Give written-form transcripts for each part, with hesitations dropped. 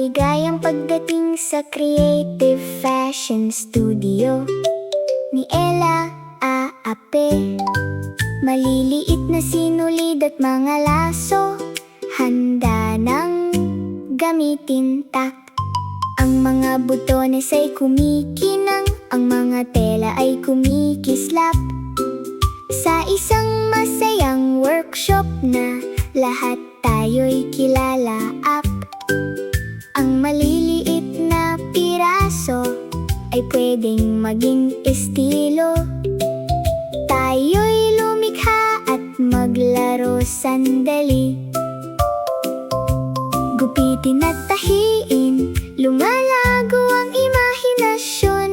Maligayang pagdating sa Creative Fashion Studio ni Ella Aape. Maliliit na sinulid at mga laso, handa nang gamitin tak. Ang mga butones ay kumikinang, ang mga tela ay kumikislap. Sa isang masayang workshop na lahat tayo'y kilala up. Ang maliliit na piraso ay pwedeng maging estilo. Tayo'y lumikha at maglaro sandali. Gupitin at tahiin, lumalago ang imahinasyon.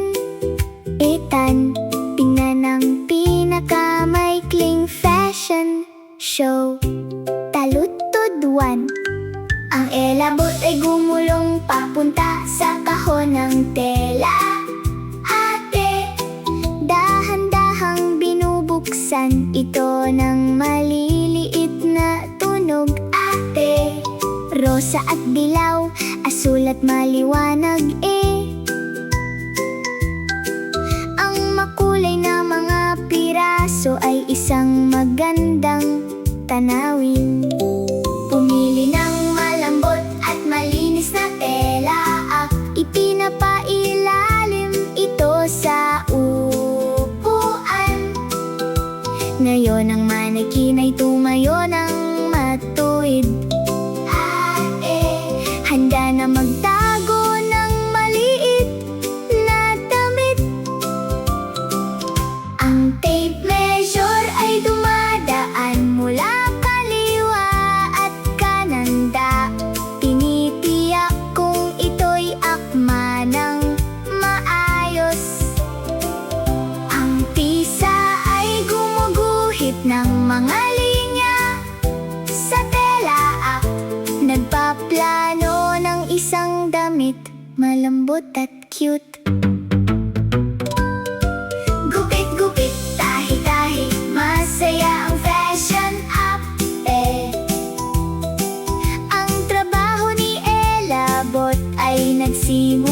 Tingnan ang pinakamaikling fashion show. Taludtod 1. Ang elabot ay gumulong papunta sa kahon ng tela. Ate, dahan-dahang binubuksan ito ng maliliit na tunog. Ate, rosa at dilaw, asul at maliwanag Ang makulay na mga piraso ay isang magandang tanawin. Pumili ng malambot at malinis na tela ipinapailalim ito sa upuan. Ngayon ang manekin ay tumayo ng matuwid. Handa na magtago ng maliit na damit. Ang tape measure ay dumadaan mula kaliwa at kananda. Tinitiyak kung ito'y akma ng maayos. Ang tisa ay gumuguhit ng mga linya sa tela nagpaplano ng isang damit, malambot at cute. Gupit-gupit, tahi-tahi, masaya ang fashion Ang trabaho ni Ella Bot ay nagsimula